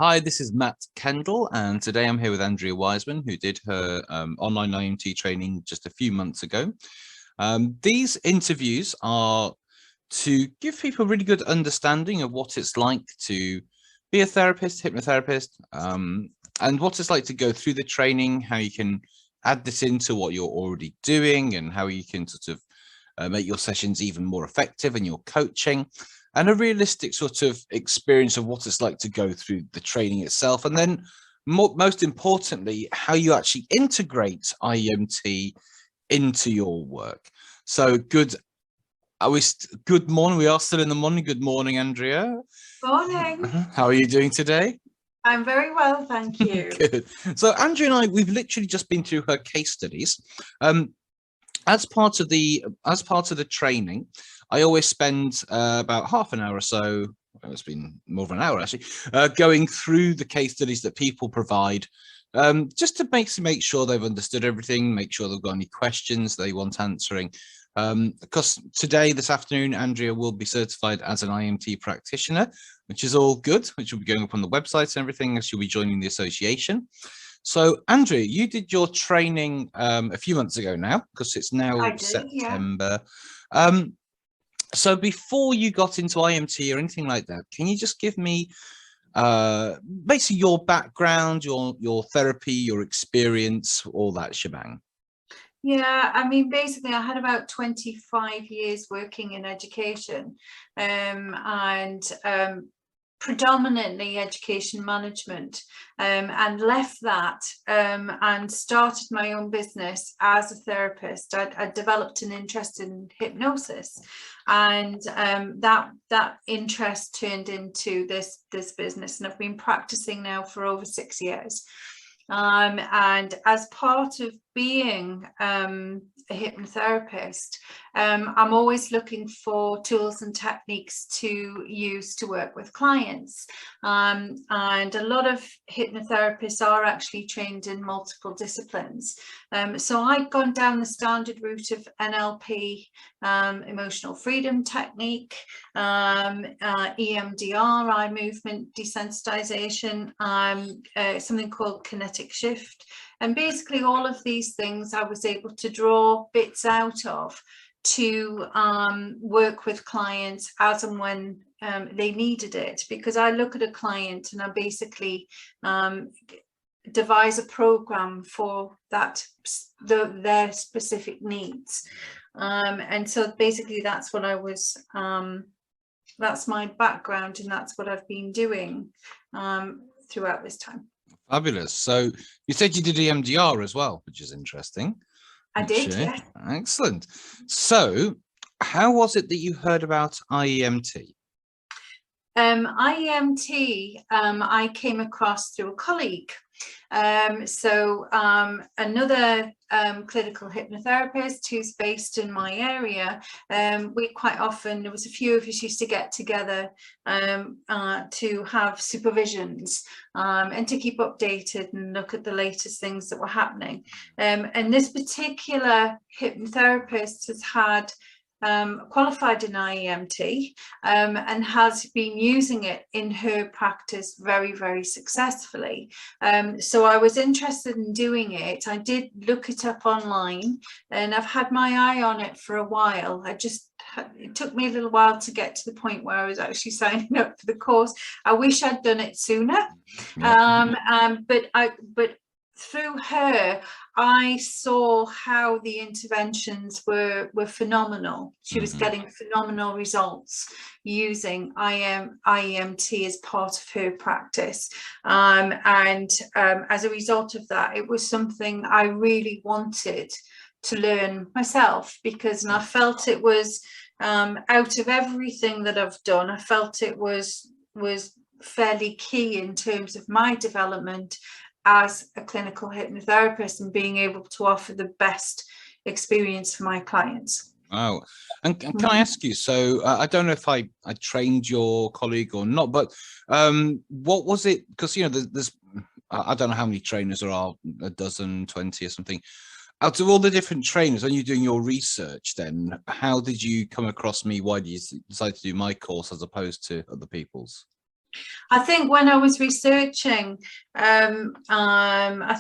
Hi, this is Matt Kendall, and today I'm here with Andrea Wiseman, who did her online IEMT training just a few months ago. These interviews are to give people a really good understanding of what it's like to be a therapist, hypnotherapist, and what it's like to go through the training, how you can add this into what you're already doing, and how you can sort of make your sessions even more effective in your coaching, and a realistic sort of experience of what it's like to go through the training itself. And then most importantly, how you actually integrate IEMT into your work. So good morning. We are still in the morning. Good morning, Andrea. Morning. How are you doing today? I'm very well, thank you. Good. So Andrea and I, we've literally just been through her case studies. As part of the training, I always spend about half an hour or so, well, it's been more than an hour actually, going through the case studies that people provide, just to make sure they've understood everything, make sure they've got any questions they want answering. Because this afternoon, Andrea will be certified as an IEMT practitioner, which is all good, which will be going up on the website and everything, as she'll be joining the association. So, Andrea, you did your training a few months ago now, because it's now September. Yeah. So before you got into IEMT or anything like that, can you just give me basically your background, your therapy, your experience, all that shebang? Yeah, I mean, basically, I had about 25 years working in education, and predominantly education management, and left that and started my own business as a therapist. I developed an interest in hypnosis, and that interest turned into this business, and I've been practicing now for over 6 years. And as part of being a hypnotherapist, I'm always looking for tools and techniques to use to work with clients. And a lot of hypnotherapists are actually trained in multiple disciplines. So I've gone down the standard route of NLP, emotional freedom technique, EMDR, eye movement desensitization, something called kinetic shift. And basically all of these things I was able to draw bits out of to work with clients as and when they needed it, because I look at a client and I basically devise a program for their specific needs. And so basically that's what I was, that's my background, and that's what I've been doing throughout this time. Fabulous. So you said you did EMDR as well, which is interesting. I did, yeah. Excellent. So how was it that you heard about IEMT? IEMT, I came across through a colleague. Another clinical hypnotherapist who's based in my area, we quite often, there was a few of us used to get together to have supervisions and to keep updated and look at the latest things that were happening. And this particular hypnotherapist has had qualified in IEMT and has been using it in her practice very, very successfully. So I was interested in doing it. I did look it up online, and I've had my eye on it for a while. It took me a little while to get to the point where I was actually signing up for the course. I wish I'd done it sooner. But through her, I saw how the interventions were phenomenal. She was getting phenomenal results using IEMT as part of her practice. As a result of that, it was something I really wanted to learn myself, because I felt it was, out of everything that I've done, I felt it was fairly key in terms of my development as a clinical hypnotherapist and being able to offer the best experience for my clients. Wow. And can I ask you, so I don't know if I trained your colleague or not, but what was it? Because, you know, there's I don't know how many trainers there are, a dozen, 20 or something. Out of all the different trainers, when you're doing your research, then how did you come across me? Why did you decide to do my course as opposed to other people's? I think when I was researching, I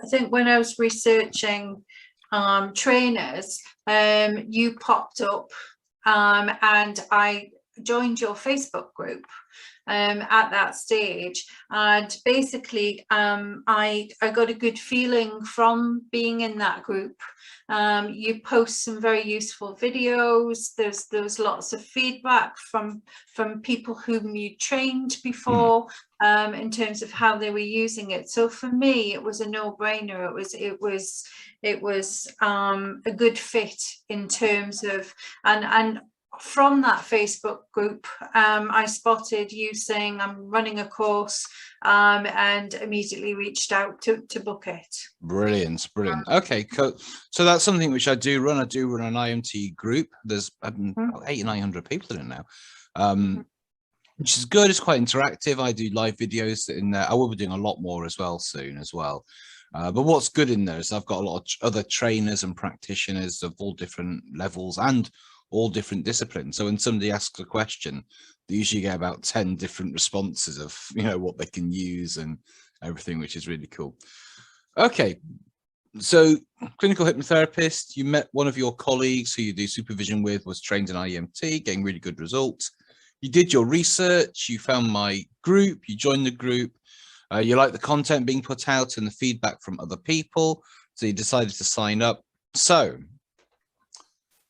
think when I was researching trainers, you popped up, and I joined your Facebook group at that stage, and basically I got a good feeling from being in that group. You post some very useful videos. There was lots of feedback from people whom you trained before, in terms of how they were using it. So for me, it was a no-brainer. It was a good fit in terms of, and from that Facebook group, I spotted you saying I'm running a course, and immediately reached out to book it. Brilliant. Okay, cool. So that's something which I do run. I do run an IMT group. There's 800 or 900 people in it now, which is good. It's quite interactive. I do live videos in there. I will be doing a lot more as well soon as well. But what's good in there is I've got a lot of other trainers and practitioners of all different levels and all different disciplines. So when somebody asks a question, they usually get about 10 different responses of, you know, what they can use and everything, which is really cool. Okay, so clinical hypnotherapist, you met one of your colleagues who you do supervision with, was trained in IEMT, getting really good results. You did your research, you found my group, you joined the group, you like the content being put out and the feedback from other people, so you decided to sign up. So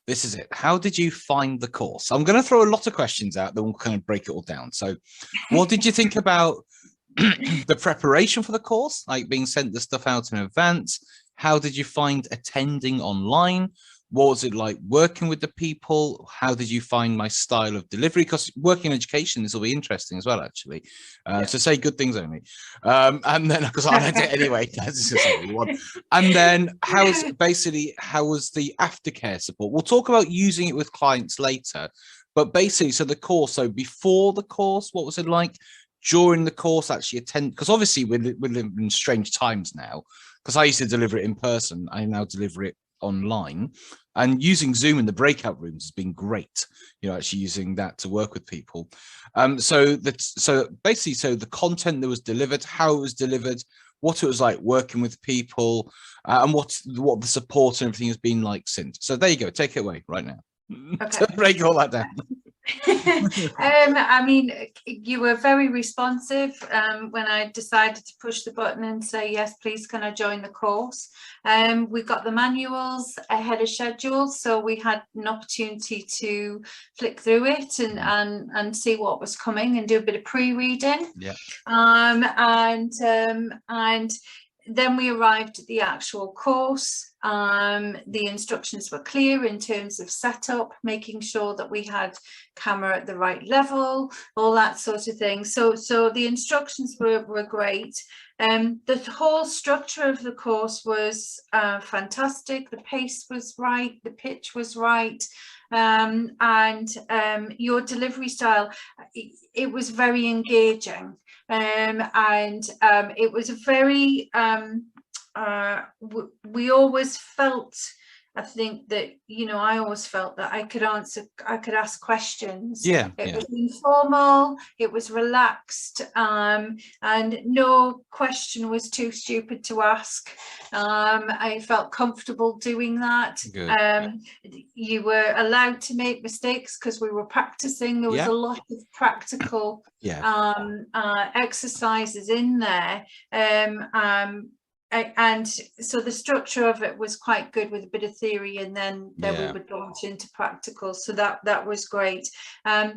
this is it. How did you find the course? I'm going to throw a lot of questions out, then we'll kind of break it all down. So what did you think about the preparation for the course, like being sent the stuff out in advance? How did you find attending online? What was it like working with the people? How did you find my style of delivery? Because working in education, this will be interesting as well, actually. So say good things only. And then, because I did it anyway. And then how was the aftercare support? We'll talk about using it with clients later. But basically, so the course, so before the course, what was it like? During the course, actually attend, because obviously we live in strange times now, because I used to deliver it in person. I now deliver it online, and using Zoom in the breakout rooms has been great, you know, actually using that to work with people. So basically the content that was delivered, how it was delivered, what it was like working with people, and what the support and everything has been like since. So there you go, take it away right now. Okay. To break all that down. I mean, you were very responsive when I decided to push the button and say, yes, please, can I join the course? We got the manuals ahead of schedule, so we had an opportunity to flick through it and see what was coming and do a bit of pre-reading. Yeah. And then we arrived at the actual course. The instructions were clear in terms of setup, making sure that we had camera at the right level, all that sort of thing. So the instructions were great. The whole structure of the course was fantastic. The pace was right, the pitch was right, and your delivery style, it was very engaging. And it was a very, we always felt, I think that, you know, I always felt that I could ask questions. Yeah. It was informal, it was relaxed, and no question was too stupid to ask. I felt comfortable doing that. You were allowed to make mistakes because we were practicing. There was a lot of practical exercises in there. And so the structure of it was quite good, with a bit of theory, and then we would launch into practical. So that was great. I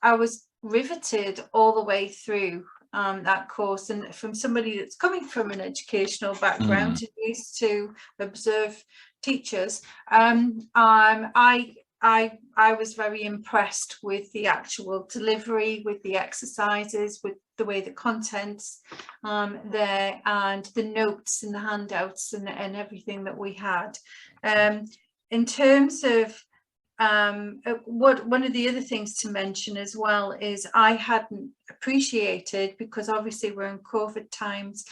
was riveted all the way through that course, and from somebody that's coming from an educational background and used to observe teachers, I was very impressed with the actual delivery, with the exercises, with the way the contents there, and the notes and the handouts and everything that we had. In terms of one of the other things to mention as well is I hadn't appreciated, because obviously we're in COVID times,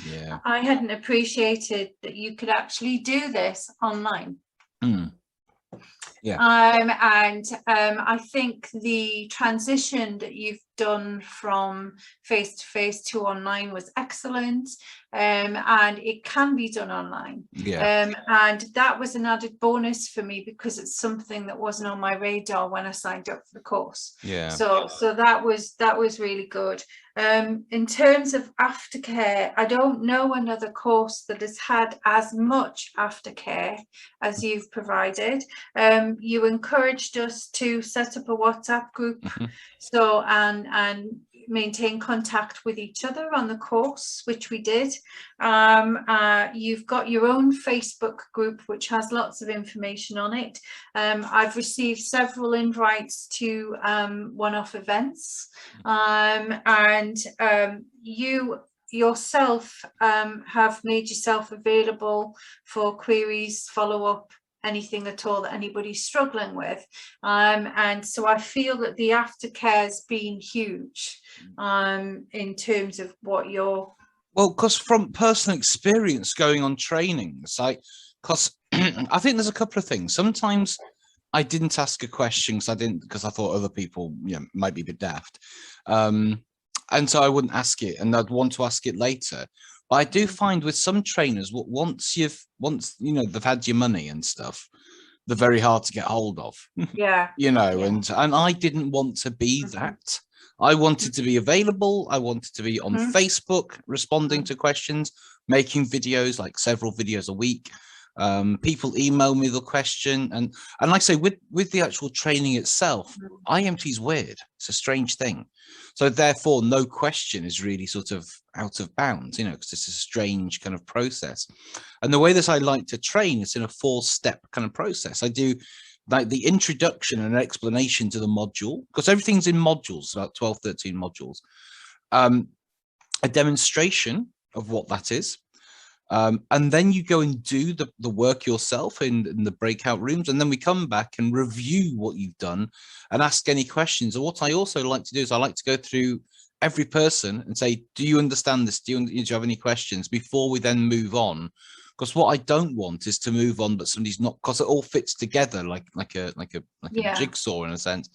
I hadn't appreciated that you could actually do this online. And I think the transition that you've done from face-to-face to online was excellent, and it can be done online. Yeah. And that was an added bonus for me because it's something that wasn't on my radar when I signed up for the course. Yeah. So that was really good. In terms of aftercare, I don't know another course that has had as much aftercare as you've provided. You encouraged us to set up a WhatsApp group, so and maintain contact with each other on the course, which we did. You've got your own Facebook group which has lots of information on it. I've received several invites to one-off events, and you yourself have made yourself available for queries, follow-up, anything at all that anybody's struggling with, and so I feel that the aftercare has been huge in terms of what you're... Well, because from personal experience going on trainings, because I think there's a couple of things. Sometimes I didn't ask a question because I thought other people, might be a bit daft, and so I wouldn't ask it, and I'd want to ask it later. But I do find with some trainers, once they've had your money and stuff, they're very hard to get hold of. Yeah. And I didn't want to be that. I wanted to be available. I wanted to be on Facebook, responding to questions, making videos, like several videos a week. People email me the question, and like I say, with the actual training itself, IEMT is weird. It's a strange thing. So therefore, no question is really sort of out of bounds, because it's a strange kind of process. And the way that I like to train is in a 4-step kind of process. I do like the introduction and explanation to the module, because everything's in modules, about 12, 13 modules. A demonstration of what that is. And then you go and do the work yourself in the breakout rooms, and then we come back and review what you've done and ask any questions. And what I also like to do is I like to go through every person and say, do you understand this? Do you have any questions before we then move on? Because what I don't want is to move on, but somebody's not, because it all fits together like a jigsaw in a sense.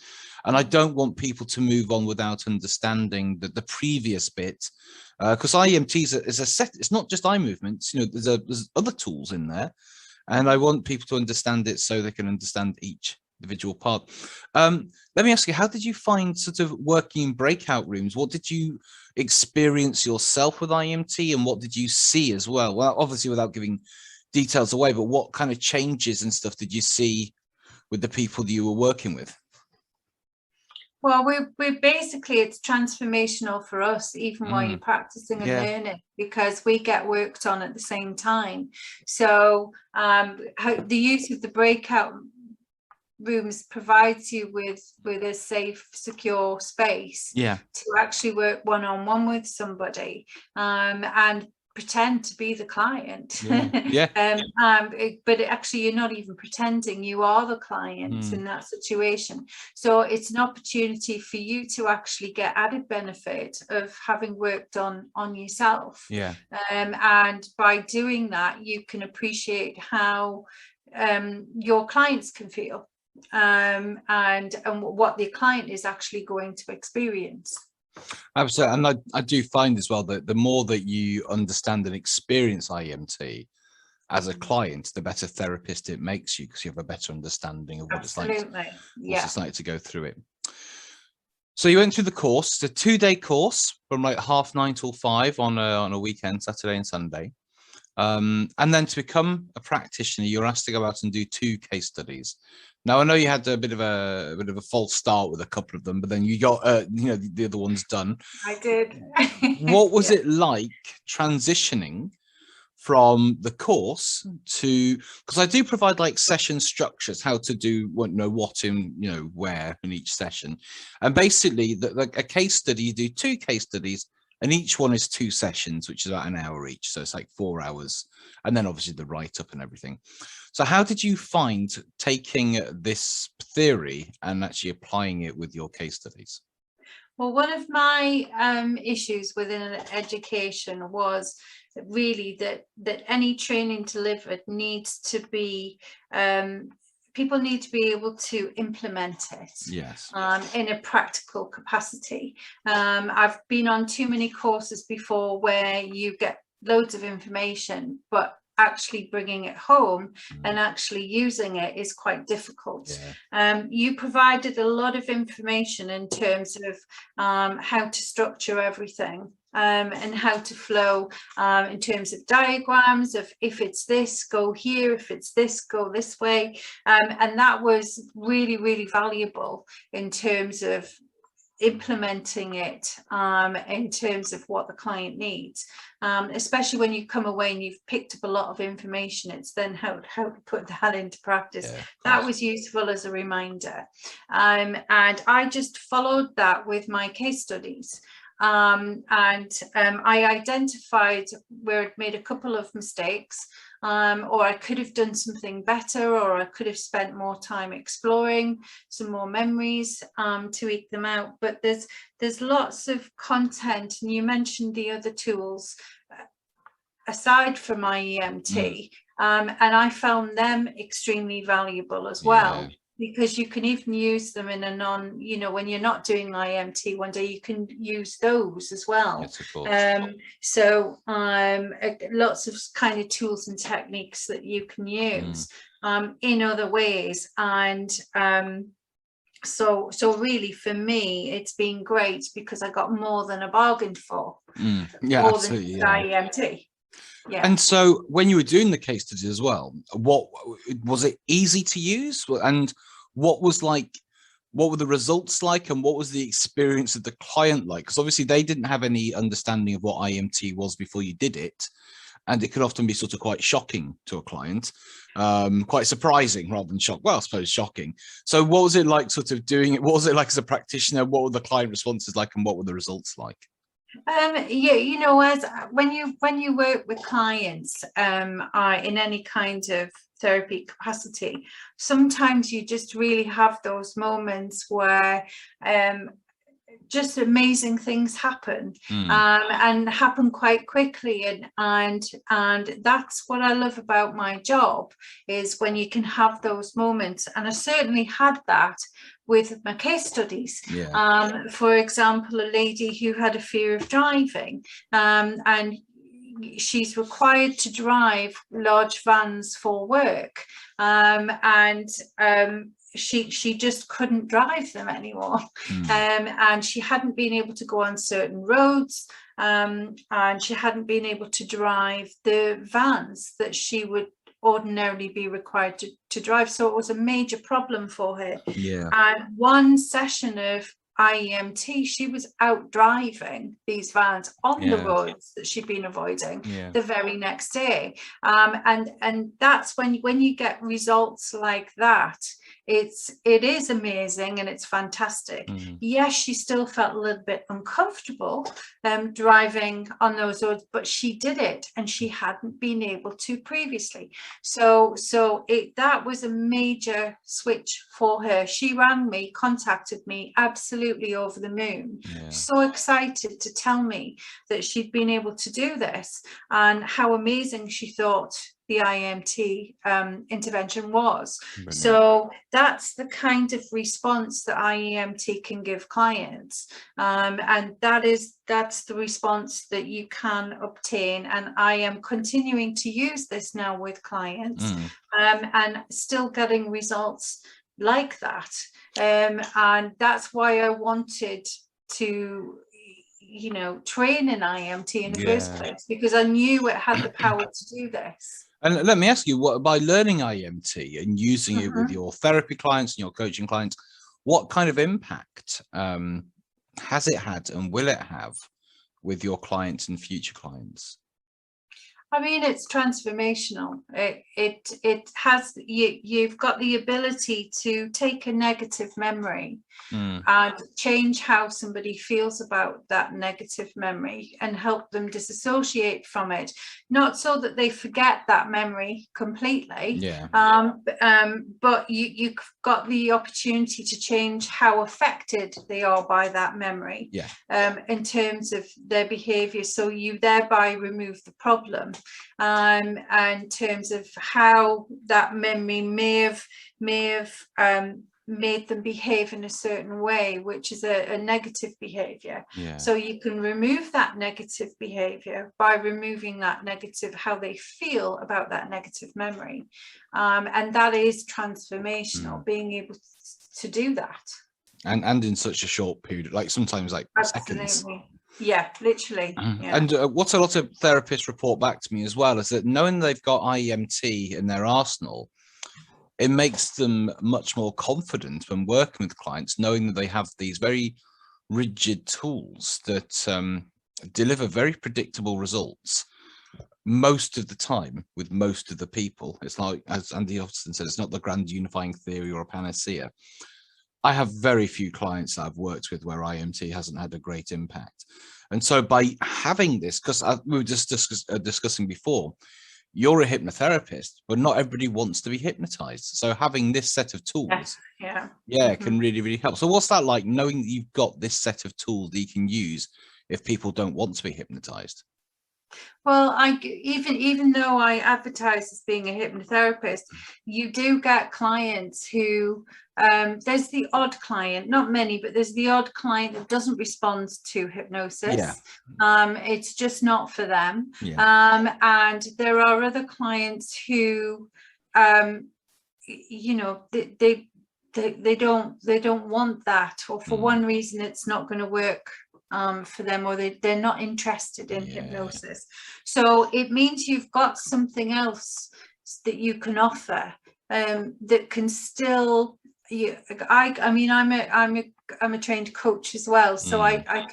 And I don't want people to move on without understanding the previous bit, because IEMT is a set. It's not just eye movements. There's other tools in there, and I want people to understand it so they can understand each individual part. Let me ask you, how did you find sort of working in breakout rooms? What did you experience yourself with IEMT, and what did you see as well? Well, obviously without giving details away, but what kind of changes and stuff did you see with the people that you were working with? Well, we're basically, it's transformational for us, even while you're practicing and learning, because we get worked on at the same time. So the use of the breakout rooms provides you with a safe, secure space to actually work one-on-one with somebody, and pretend to be the client. But actually you're not even pretending, you are the client in that situation. So it's an opportunity for you to actually get added benefit of having worked on yourself. And by doing that, you can appreciate how your clients can feel, and what the client is actually going to experience. Absolutely. And I do find as well that the more that you understand and experience IEMT as a client, the better therapist it makes you, because you have a better understanding of what it's like to go through it. So you went through the course. It's a 2-day course from like 9:30 till 5 on a weekend, Saturday and Sunday. And then to become a practitioner, you're asked to go out and do 2 case studies. Now, I know you had a bit of a false start with a couple of them, but then you got the other ones done. I did. What was it like transitioning from the course to, because I do provide like session structures, how to do what in where in each session, and basically a case study, you do 2 case studies, and each one is 2 sessions, which is about an hour each. So it's like 4 hours. And then obviously the write-up and everything. So how did you find taking this theory and actually applying it with your case studies? Well, one of my issues within education was really that any training delivered needs to be people need to be able to implement it. Yes. In a practical capacity. I've been on too many courses before where you get loads of information, but actually bringing it home and actually using it is quite difficult. You provided a lot of information in terms of how to structure everything. And how to flow in terms of diagrams of, if it's this, go here, if it's this, go this way. And that was really, really valuable in terms of implementing it in terms of what the client needs, especially when you come away and you've picked up a lot of information. It's then how to put that into practice. That was useful as a reminder, and I just followed that with my case studies. I identified where I'd made a couple of mistakes, or I could have done something better, or I could have spent more time exploring some more memories to eke them out. But there's lots of content, and you mentioned the other tools aside from IEMT, and I found them extremely valuable as well. Because you can even use them in a when you're not doing IEMT one day, you can use those as well. Yes, of course. So lots of kind of tools and techniques that you can use in other ways. And so really for me, it's been great because I got more than I bargained for. Yeah, more absolutely. Than IEMT. Yeah. And so when you were doing the case studies as well, what was it easy to use? And what were the results like, and what was the experience of the client like? Because obviously they didn't have any understanding of what IEMT was before you did it. And it could often be sort of quite shocking to a client, quite surprising rather than shock. Well, I suppose shocking. So what was it like sort of doing it? What was it like as a practitioner? What were the client responses like, and what were the results like? Yeah, as when you work with clients in any kind of therapy capacity, sometimes you just really have those moments where just amazing things happen and happen quite quickly, and that's what I love about my job, is when you can have those moments. And I certainly had that with my case studies. For example, a lady who had a fear of driving, and she's required to drive large vans for work, and she just couldn't drive them anymore. And she hadn't been able to go on certain roads, and she hadn't been able to drive the vans that she would ordinarily be required to drive. So it was a major problem for her. And one session of IEMT, she was out driving these vans on the roads that she'd been avoiding the very next day. And that's when you get results like that, it is amazing and it's fantastic. Yes, she still felt a little bit uncomfortable driving on those roads, but she did it, and she hadn't been able to previously. So that was a major switch for her. She rang me, contacted me, absolutely over the moon, so excited to tell me that she'd been able to do this and how amazing she thought the IEMT intervention was. Brilliant. So that's the kind of response that IEMT can give clients, and that's the response that you can obtain. And I am continuing to use this now with clients, and still getting results like that. And that's why I wanted to train in IEMT in the first place, because I knew it had the power to do this. And let me ask you, by learning IEMT and using it with your therapy clients and your coaching clients, what kind of impact has it had and will it have with your clients and future clients? I mean, it's transformational. It has, you've got the ability to take a negative memory and change how somebody feels about that negative memory and help them disassociate from it. Not so that they forget that memory completely, but you've got the opportunity to change how affected they are by that memory in terms of their behavior. So you thereby remove the problem. in terms of how that memory may have made them behave in a certain way, which is a negative behavior. Yeah. So you can remove that negative behavior by removing that negative, how they feel about that negative memory. And that is transformational, being able to do that. And in such a short period, like sometimes like Absolutely. seconds. Yeah, literally. Yeah. And what a lot of therapists report back to me as well is that knowing they've got IEMT in their arsenal, it makes them much more confident when working with clients, knowing that they have these very rigid tools that deliver very predictable results most of the time with most of the people. It's like, as Andy Austin said, it's not the grand unifying theory or a panacea. I have very few clients that I've worked with where IEMT hasn't had a great impact. And so by having this, because we were just discussing before, you're a hypnotherapist, but not everybody wants to be hypnotized. So having this set of tools, can really, really help. So what's that like, knowing that you've got this set of tools that you can use if people don't want to be hypnotized? Well, even though I advertise as being a hypnotherapist, you do get clients who, there's the odd client, not many, but there's the odd client that doesn't respond to hypnosis. Yeah. It's just not for them. Yeah. And there are other clients who, you know, they don't want that, or for one reason it's not going to work for them, or they're not interested in hypnosis. So it means you've got something else that you can offer that can still, I mean, I'm a trained coach as well, so I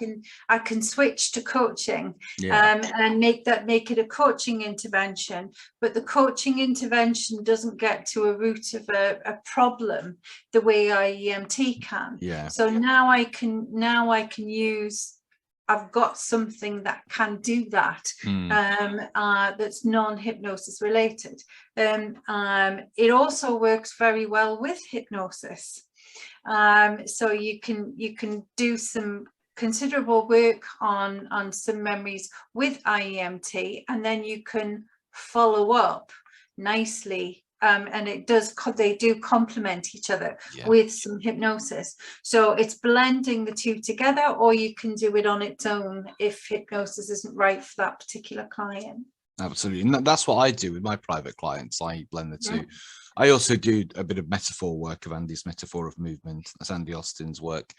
can switch to coaching and make it a coaching intervention, but the coaching intervention doesn't get to a root of a problem the way IEMT can. So now I can use, I've got something that can do that, that's non-hypnosis related. It also works very well with hypnosis. So you can do some considerable work on some memories with IEMT, and then you can follow up nicely. And they do complement each other with some hypnosis. So it's blending the two together, or you can do it on its own if hypnosis isn't right for that particular client. Absolutely. And that's what I do with my private clients. I blend the two. I also do a bit of metaphor work of Andy's metaphor of movement. That's Andy Austin's work.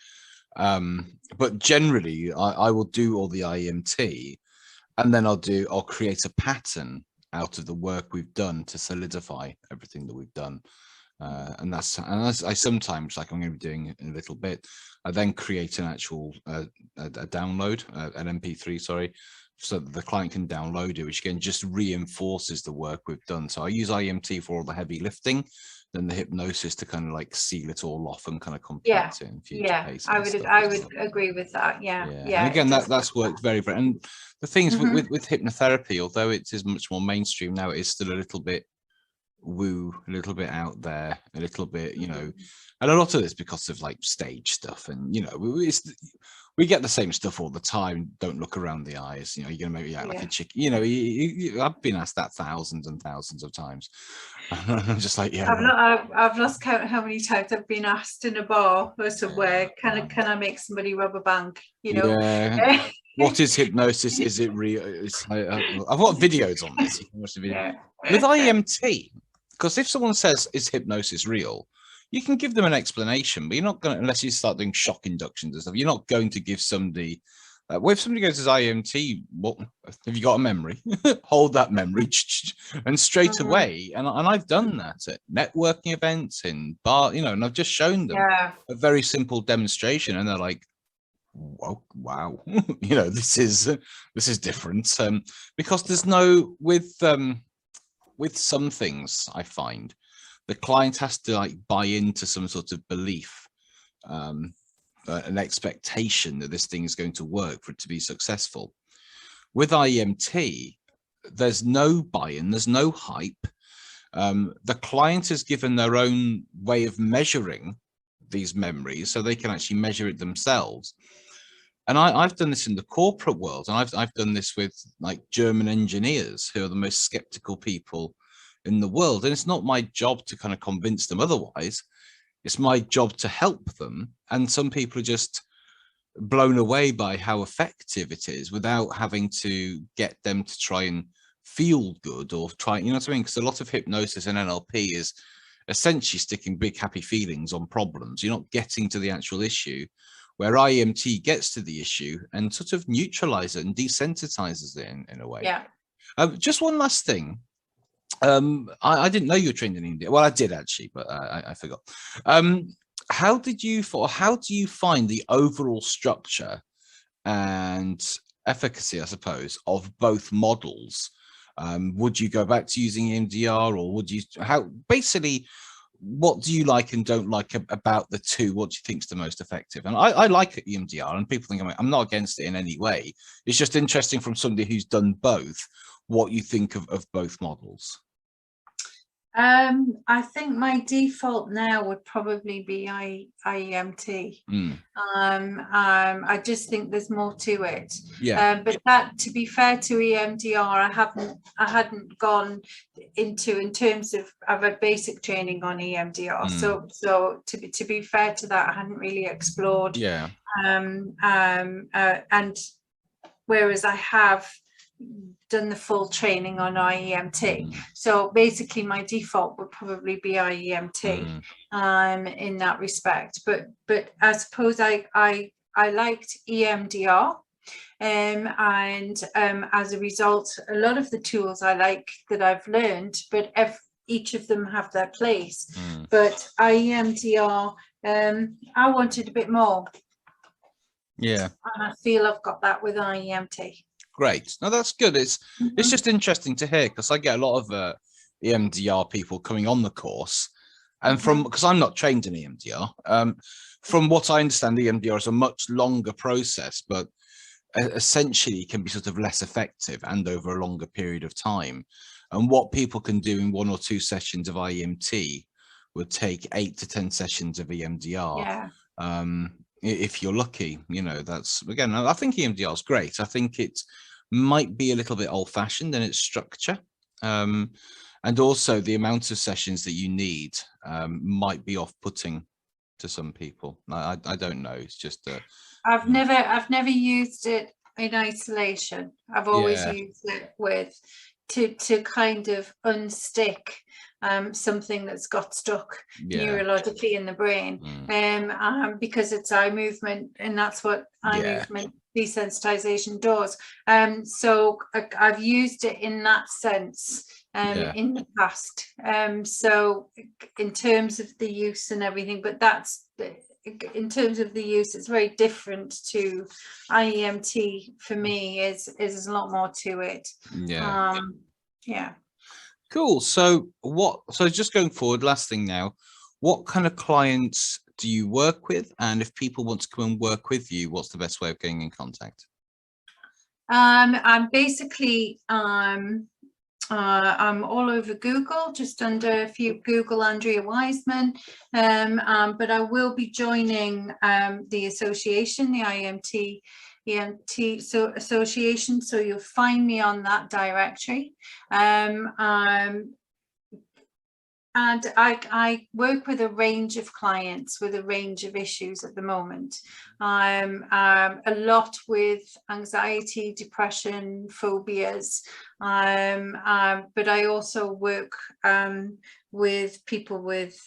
But generally, I will do all the IEMT, and then I'll create a pattern out of the work we've done to solidify everything that we've done. And I sometimes, like I'm going to be doing in a little bit, I then create an actual a download, an MP3, sorry, so that the client can download it, which again just reinforces the work we've done. So I use IEMT for all the heavy lifting, then the hypnosis to kind of like seal it all off and kind of complete it in future cases. I would agree with that. And again, that's worked very, very. And the thing is, with hypnotherapy, although it is much more mainstream now, it is still a little bit woo, a little bit out there, a little bit, you know, and a lot of it's because of like stage stuff, and you know, we get the same stuff all the time. Don't look around the eyes. You know, you're gonna make me act like a chicken. You know, I've been asked that thousands and thousands of times. I'm just like, I've lost count how many times I've been asked in a bar or somewhere, can I make somebody rob a bank? You know. What is hypnosis? Is it real? It's like, I've got videos on this. You can watch the video. With IEMT, because if someone says, is hypnosis real? You can give them an explanation, but you're not going to, unless you start doing shock inductions and stuff, you're not going to give somebody, well, if somebody goes to IEMT, what have you got a memory? Hold that memory, and straight away. And I've done that at networking events, in bar, you know, and I've just shown them a very simple demonstration, and they're like, "Whoa, wow, you know, this is different." Because there's no, with some things, I find the client has to like buy into some sort of belief, an expectation that this thing is going to work for it to be successful. With IEMT, there's no buy-in, there's no hype. The client is given their own way of measuring these memories, so they can actually measure it themselves. And I've done this in the corporate world, and I've done this with like German engineers who are the most skeptical people in the world. And it's not my job to kind of convince them otherwise. It's my job to help them. And some people are just blown away by how effective it is without having to get them to try and feel good or try, you know what I mean? Because a lot of hypnosis and NLP is essentially sticking big happy feelings on problems. You're not getting to the actual issue, where IEMT gets to the issue and sort of neutralizes it and desensitizes it in a way. Yeah. Just one last thing. I didn't know you were trained in India. Well, I did actually, but I forgot. How do you find the overall structure and efficacy, I suppose, of both models? Would you go back to using EMDR, or would you, basically, what do you like and don't like about the two? What do you think is the most effective? And I like EMDR, and people think I'm not against it in any way. It's just interesting from somebody who's done both, what you think of both models. I think my default now would probably be IEMT. I just think there's more to it. Yeah. But that, to be fair to EMDR, I hadn't gone into, in terms of, I've had basic training on EMDR. So to be fair to that, I hadn't really explored. Yeah. And whereas I have done the full training on IEMT. So basically my default would probably be IEMT in that respect. But I suppose I liked EMDR. And as a result, a lot of the tools I like that I've learned, but each of them have their place. But IEMDR, I wanted a bit more. Yeah. And I feel I've got that with IEMT. Great. No, that's good. It's just interesting to hear, because I get a lot of EMDR people coming on the course, and because I'm not trained in EMDR, from what I understand, EMDR is a much longer process, but essentially can be sort of less effective and over a longer period of time. And what people can do in 1 or 2 sessions of IEMT would take 8 to 10 sessions of EMDR. Yeah. If you're lucky, you know, that's, again, I think EMDR is great. I think it might be a little bit old-fashioned in its structure, and also the amount of sessions that you need might be off-putting to some people. I don't know. It's just I've never used it in isolation. I've always used it with to kind of unstick something that's got stuck neurologically in the brain, because it's eye movement, and that's what eye movement desensitization does. So I've used it in that sense in the past. So in terms of the use and everything, but that's, in terms of the use, it's very different to IEMT for me. Is there's a lot more to it. Yeah. Cool. So just going forward, last thing now, what kind of clients do you work with? And if people want to come and work with you, what's the best way of getting in contact? I'm basically, I'm all over Google, just under, if you Google Andrea Wiseman, but I will be joining the association, the IEMT association, so you'll find me on that directory. And I work with a range of clients with a range of issues at the moment. A lot with anxiety, depression, phobias, but I also work with people with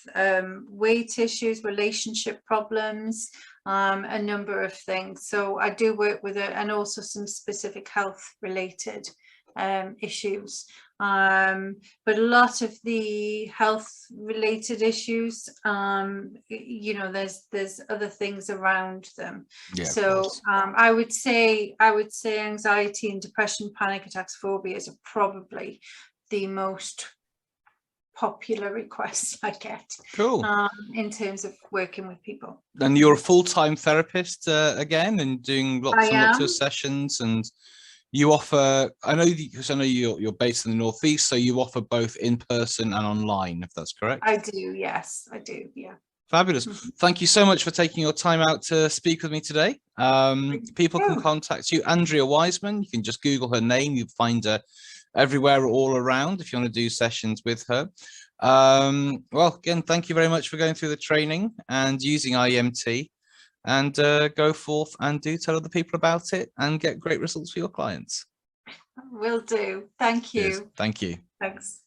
weight issues, relationship problems, a number of things. So I do work with it, and also some specific health related issues. But a lot of the health related issues, you know, there's other things around them. So I would say anxiety and depression, panic attacks, phobias are probably the most popular requests I get. Cool. In terms of working with people. And you're a full-time therapist again, and doing lots and lots of sessions, and you offer, I know you're based in the Northeast, so you offer both in person and online, if that's correct. I do, yes, I do, yeah. Fabulous. Thank you so much for taking your time out to speak with me today. People can contact you, Andrea Wiseman. You can just Google her name. You find her everywhere, all around, if you want to do sessions with her. Well, again, thank you very much for going through the training and using IEMT, and go forth and do tell other people about it and get great results for your clients. Will do. Thank you. Cheers. Thank you. Thanks.